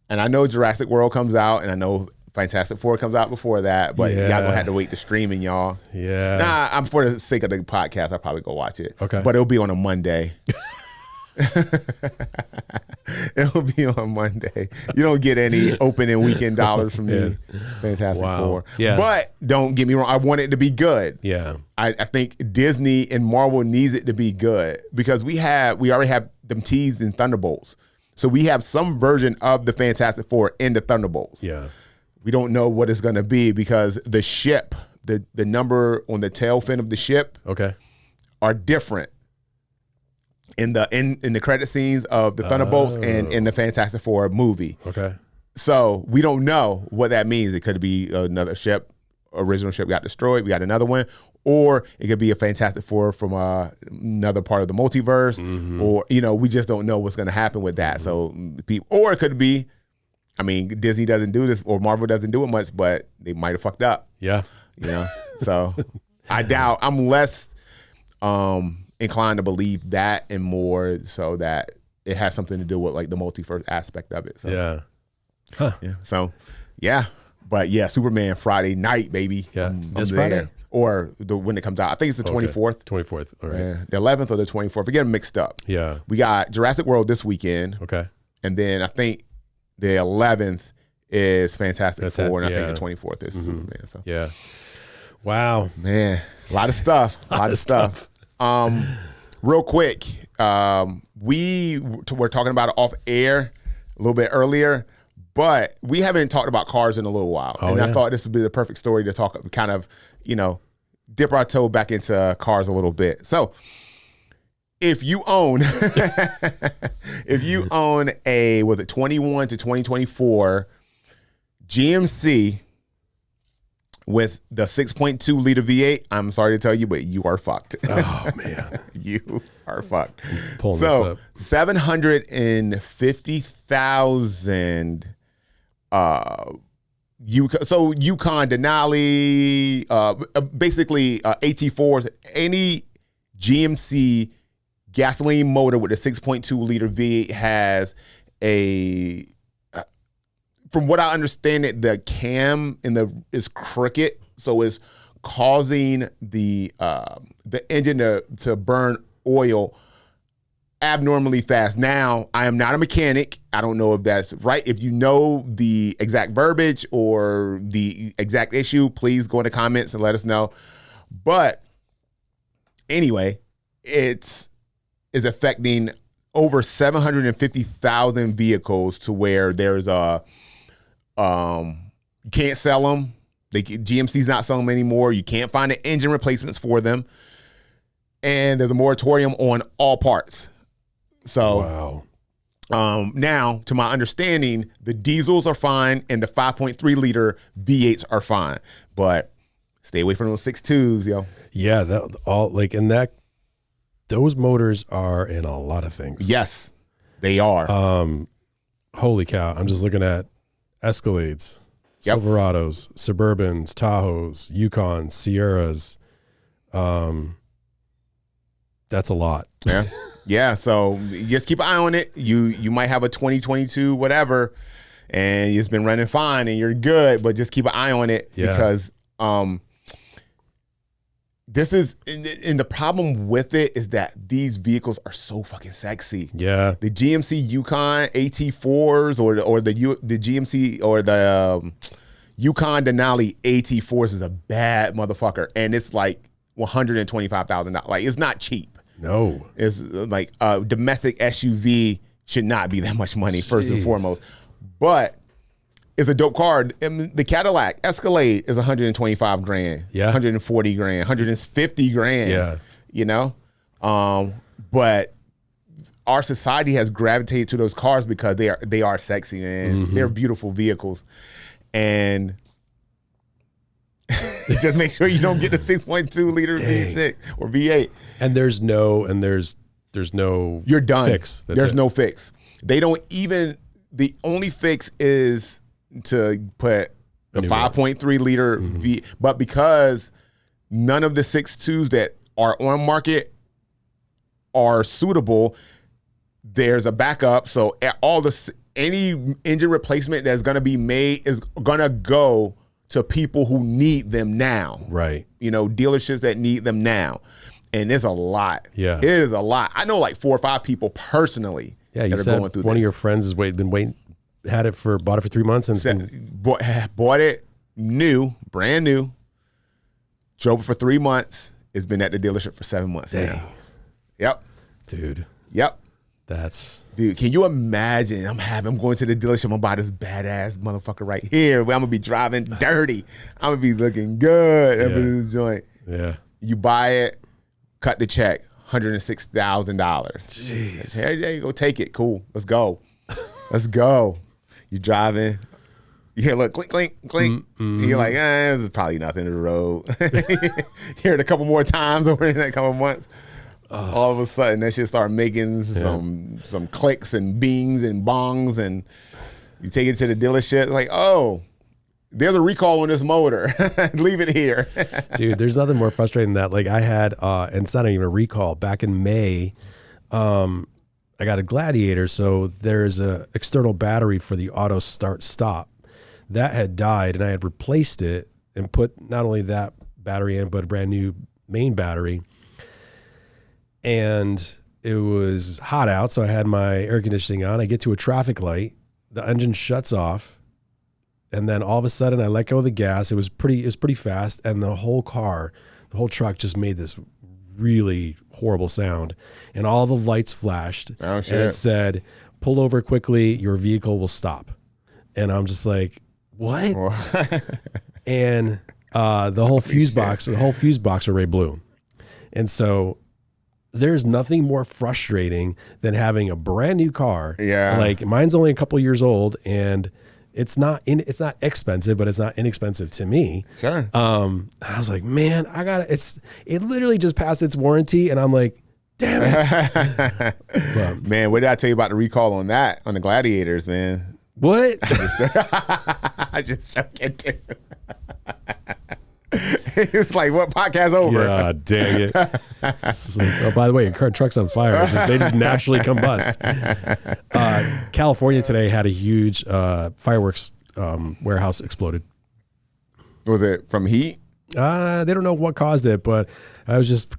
And I know Jurassic World comes out, and I know Fantastic Four comes out before that, but y'all gonna have to wait to streaming, y'all. Yeah. Nah, I'm for the sake of the podcast, I'll probably go watch it. Okay. But it'll be on a Monday. It'll be on Monday. You don't get any opening weekend dollars from me. Fantastic Four. Yeah. But don't get me wrong, I want it to be good. Yeah. I think Disney and Marvel needs it to be good because we already have them teased in Thunderbolts. So we have some version of the Fantastic Four in the Thunderbolts. Yeah. We don't know what it's gonna be because the ship, the number on the tail fin of the ship are different in the credit scenes of the Thunderbolts and in the Fantastic Four movie. Okay. So we don't know what that means. It could be another ship, original ship got destroyed. We got another one. Or it could be a Fantastic Four from another part of the multiverse. Or, we just don't know what's going to happen with that. So or it could be, I mean, Disney doesn't do this or Marvel doesn't do it much, but they might have fucked up. Yeah. So I doubt, I'm less inclined to believe that and more so that it has something to do with like the multiverse aspect of it. So. Yeah. Huh. Yeah. So, yeah. But yeah, Superman Friday night, baby. Yeah. This Friday? Or when it comes out. I think it's the 24th. 24th. All right. Yeah. The 11th or the 24th. We get them mixed up. Yeah. We got Jurassic World this weekend. Okay. And then I think the 11th is Fantastic Four. And I think the 24th is Superman. So. Yeah. Wow. Man, a lot of stuff. A lot of stuff. Real quick, we were talking about it off air a little bit earlier, but we haven't talked about cars in a little while. I thought this would be the perfect story to talk, kind of, dip our toe back into cars a little bit. So if you own, a, was it 21 to 2024 GMC with the 6.2 liter V8, I'm sorry to tell you, but you are fucked. Oh man, you are fucked. Pulling this up. 750,000. Yukon, Denali, basically AT4s, any GMC gasoline motor with a 6.2 liter V8 has a. From what I understand, the cam is crooked, so it's causing the engine to burn oil abnormally fast. Now, I am not a mechanic. I don't know if that's right. If you know the exact verbiage or the exact issue, please go in the comments and let us know. But anyway, it is affecting over 750,000 vehicles to where there's a you can't sell them. GMC's not selling them anymore. You can't find the engine replacements for them. And there's a moratorium on all parts. So now, to my understanding, the diesels are fine and the 5.3 liter V8s are fine. But stay away from those 6.2s, yo. Yeah, those motors are in a lot of things. Yes, they are. Holy cow. I'm just looking at Escalades, Silverados, Suburbans, Tahoes, Yukons, Sierras. That's a lot. Yeah. Yeah. So just keep an eye on it. You might have a 2022, whatever, and it's been running fine and you're good, but just keep an eye on it because this is, and the problem with it is that these vehicles are so fucking sexy. Yeah. The GMC Yukon AT4s or the GMC or the Yukon Denali AT4s is a bad motherfucker. And it's like $125,000. Like, it's not cheap. No. It's like a domestic SUV should not be that much money, first and foremost. But it's a dope car. The Cadillac Escalade is 125 grand, 140 grand, 150 grand. Yeah. But our society has gravitated to those cars because they are sexy, man. They're beautiful vehicles. And just make sure you don't get the 6.2 liter V6 or V8. And there's no you're done. Fix. There's no fix. They don't even, the only fix is to put the 5.3 liter V, but because none of the 6.2s that are on market are suitable, there's a backup. So any engine replacement that's going to be made is going to go to people who need them now. Right. Dealerships that need them now. And it's a lot. Yeah. It is a lot. I know like 4 or 5 people personally. Yeah, you said one of your friends has been waiting, bought it for 3 months and bought it brand new, drove it for 3 months. It's been at the dealership for 7 months. Dang. Now. Yep. Dude. Yep. Dude, can you imagine? I'm going to the dealership. I'm gonna buy this badass motherfucker right here. Where I'm gonna be driving dirty. I'm gonna be looking good up in this joint. Yeah. You buy it, cut the check, $106,000. Jeez. Hey, there you go. Take it. Cool. Let's go. Let's go. You driving. You hear a little clink, clink, clink. And you're like, this is probably nothing to the road. You hear it a couple more times over the next couple months. All of a sudden, that shit start making some clicks and bings and bongs, and you take it to the dealership. Like, oh, there's a recall on this motor. Leave it here. Dude, there's nothing more frustrating than that. Like I had, and it's not even a recall. Back in May, I got a Gladiator, so there's a external battery for the auto start stop. That had died, and I had replaced it and put not only that battery in, but a brand new main battery. And it was hot out, so I had my air conditioning on. I get to a traffic light, the engine shuts off, and then all of a sudden I let go of the gas. It was pretty fast, and the whole truck just made this really horrible sound, and all the lights flashed. Oh, shit. And it said, "Pull over quickly, your vehicle will stop." And I'm just like, what? And the whole fuse box already blew. And so there's nothing more frustrating than having a brand new car. Yeah. Like mine's only a couple years old, and it's not expensive, but it's not inexpensive to me. Sure. I was like, man, it literally just passed its warranty, and I'm like, damn it. But, man, what did I tell you about the recall on the Gladiators, man? what? I just joking too. It's like, what podcast over? God dang it. It's like, oh, by the way, your truck's on fire. They just naturally combust. California today had a huge fireworks warehouse exploded. Was it from heat? They don't know what caused it, but I was just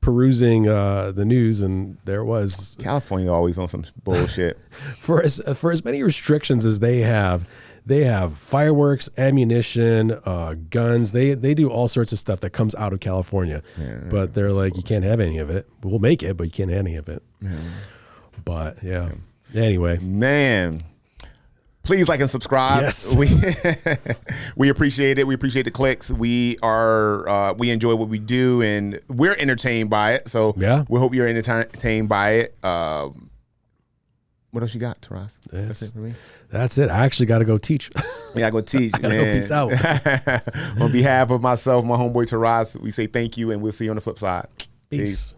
perusing the news, and there it was. California always on some bullshit. For as many restrictions as they have fireworks, ammunition, guns. They do all sorts of stuff that comes out of California. Yeah, but they're like, you can't have any of it. We'll make it, but you can't have any of it. Yeah. But yeah. Anyway. Man. Please like and subscribe. Yes. We appreciate it. We appreciate the clicks. We enjoy what we do, and we're entertained by it. So yeah, we hope you're entertained by it. What else you got, Taras? That's it for me. That's it. I actually got to go teach. Yeah, I go teach. I gotta go peace out. On behalf of myself, my homeboy Taras, we say thank you, and we'll see you on the flip side. Peace.